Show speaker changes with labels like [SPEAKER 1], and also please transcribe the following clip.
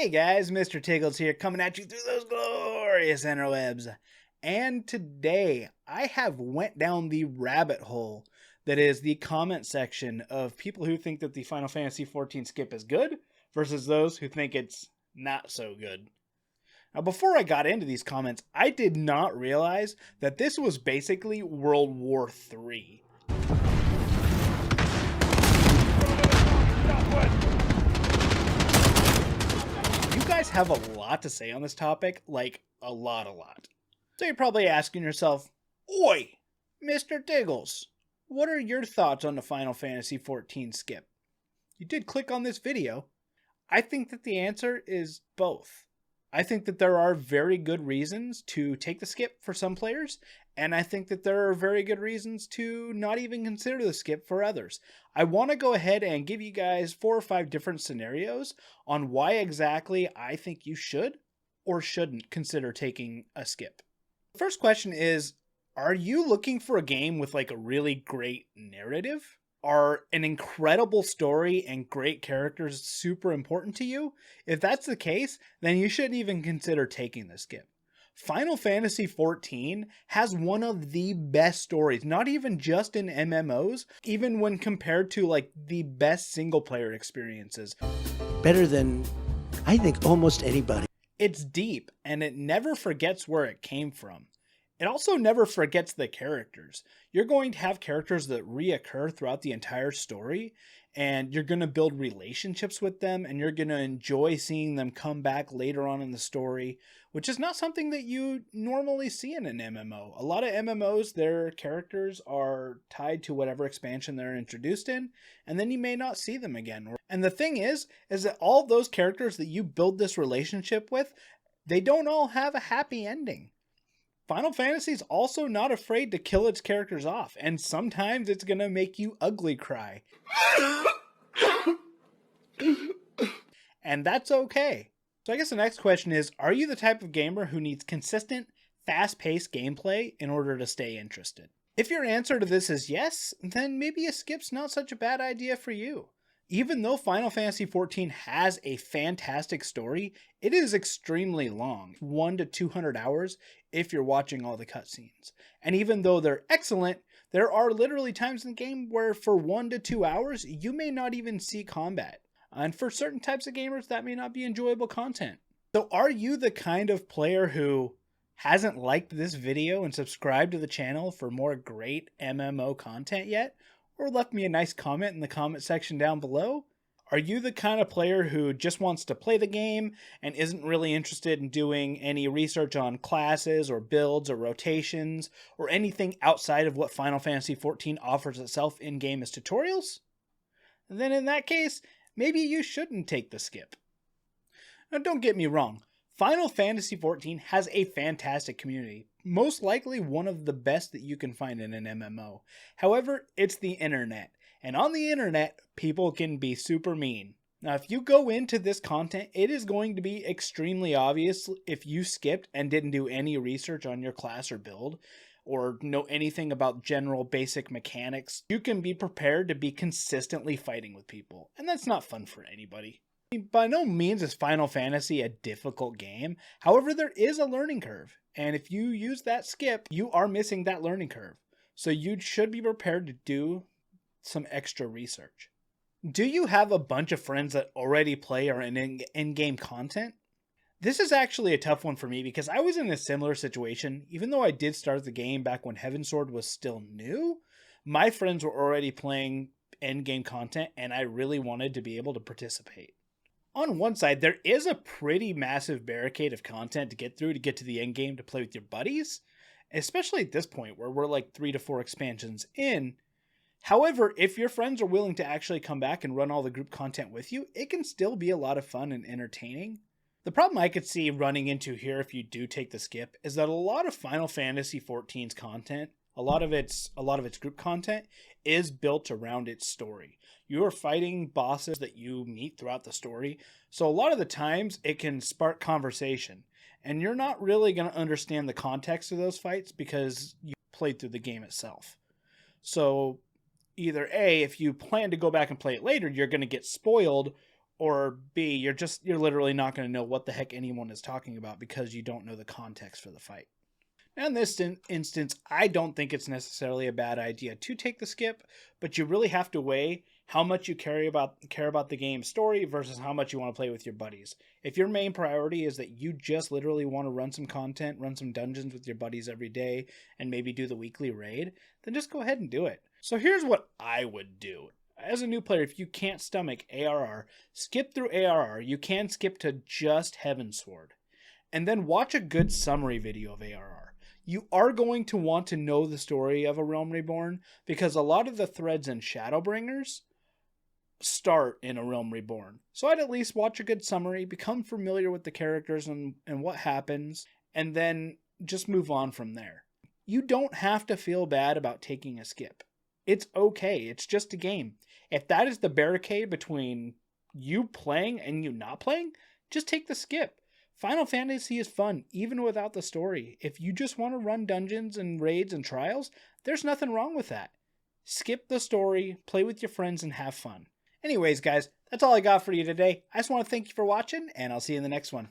[SPEAKER 1] Hey guys, Mr. Tiggles here, coming at you through those glorious interwebs. And today, I have went down the rabbit hole that is the comment section of people who think that the Final Fantasy XIV skip is good versus those who think it's not so good. Now, before I got into these comments, I did not realize that this was basically World War III. You guys have a lot to say on this topic, like a lot. So you're probably asking yourself, Oi, Mr. Tiggles, what are your thoughts on the Final Fantasy XIV skip? You did click on this video. I think that the answer is both. I think that there are very good reasons to take the skip for some players, and I think that there are very good reasons to not even consider the skip for others. I want to go ahead and give you guys 4 or 5 different scenarios on why exactly I think you should or shouldn't consider taking a skip. The first question is, are you looking for a game with like a really great narrative? Are an incredible story and great characters super important to you? If that's the case, then you shouldn't even consider taking the skip. Final Fantasy XIV has one of the best stories, not even just in MMOs, even when compared to like the best single player experiences.
[SPEAKER 2] Better than, I think, almost anybody.
[SPEAKER 1] It's deep and it never forgets where it came from. It also never forgets the characters. You're going to have characters that reoccur throughout the entire story, and you're going to build relationships with them, and you're going to enjoy seeing them come back later on in the story, which is not something that you normally see in an MMO. A lot of MMOs, their characters are tied to whatever expansion they're introduced in, and then you may not see them again. And the thing is that all those characters that you build this relationship with, they don't all have a happy ending. Final Fantasy is also not afraid to kill its characters off, and sometimes it's going to make you ugly cry. And that's okay. So I guess the next question is, are you the type of gamer who needs consistent, fast-paced gameplay in order to stay interested? If your answer to this is yes, then maybe a skip's not such a bad idea for you. Even though Final Fantasy XIV has a fantastic story, it is extremely long, 100 to 200 hours if you're watching all the cutscenes. And even though they're excellent, there are literally times in the game where for 1 to 2 hours, you may not even see combat. And for certain types of gamers, that may not be enjoyable content. So are you the kind of player who hasn't liked this video and subscribed to the channel for more great MMO content yet? Or left me a nice comment in the comment section down below? Are you the kind of player who just wants to play the game and isn't really interested in doing any research on classes or builds or rotations or anything outside of what Final Fantasy XIV offers itself in-game as tutorials? Then in that case, maybe you shouldn't take the skip. Now don't get me wrong, Final Fantasy XIV has a fantastic community, most likely one of the best that you can find in an MMO. However, it's the internet, and on the internet, people can be super mean. Now, if you go into this content, it is going to be extremely obvious if you skipped and didn't do any research on your class or build, or know anything about general basic mechanics. You can be prepared to be consistently fighting with people, and that's not fun for anybody. By no means is Final Fantasy a difficult game. However, there is a learning curve. And if you use that skip, you are missing that learning curve. So you should be prepared to do some extra research. Do you have a bunch of friends that already play or in-game content? This is actually a tough one for me because I was in a similar situation. Even though I did start the game back when Heavensward was still new, my friends were already playing in-game content and I really wanted to be able to participate. On one side, there is a pretty massive barricade of content to get through to get to the end game to play with your buddies, especially at this point where we're like 3 to 4 expansions in. However, if your friends are willing to actually come back and run all the group content with you, it can still be a lot of fun and entertaining. The problem I could see running into here if you do take the skip is that a lot of Final Fantasy XIV's content, a lot of its group content is built around its story. You are fighting bosses that you meet throughout the story, so a lot of the times it can spark conversation, and you're not really going to understand the context of those fights because you played through the game itself. So either A, if you plan to go back and play it later, you're going to get spoiled, Or B, you're literally not going to know what the heck anyone is talking about because you don't know the context for the fight. Now in this instance, I don't think it's necessarily a bad idea to take the skip, but you really have to weigh how much you care about the game's story versus how much you want to play with your buddies. If your main priority is that you just literally want to run some content, run some dungeons with your buddies every day, and maybe do the weekly raid, then just go ahead and do it. So here's what I would do. As a new player, if you can't stomach ARR, skip through ARR. You can skip to just Heavensward. And then watch a good summary video of ARR. You are going to want to know the story of A Realm Reborn because a lot of the threads in Shadowbringers start in A Realm Reborn. So I'd at least watch a good summary, become familiar with the characters and what happens, and then just move on from there. You don't have to feel bad about taking a skip. It's okay. It's just a game. If that is the barricade between you playing and you not playing, just take the skip. Final Fantasy is fun, even without the story. If you just want to run dungeons and raids and trials, there's nothing wrong with that. Skip the story, play with your friends, and have fun. Anyways, guys, that's all I got for you today. I just want to thank you for watching, and I'll see you in the next one.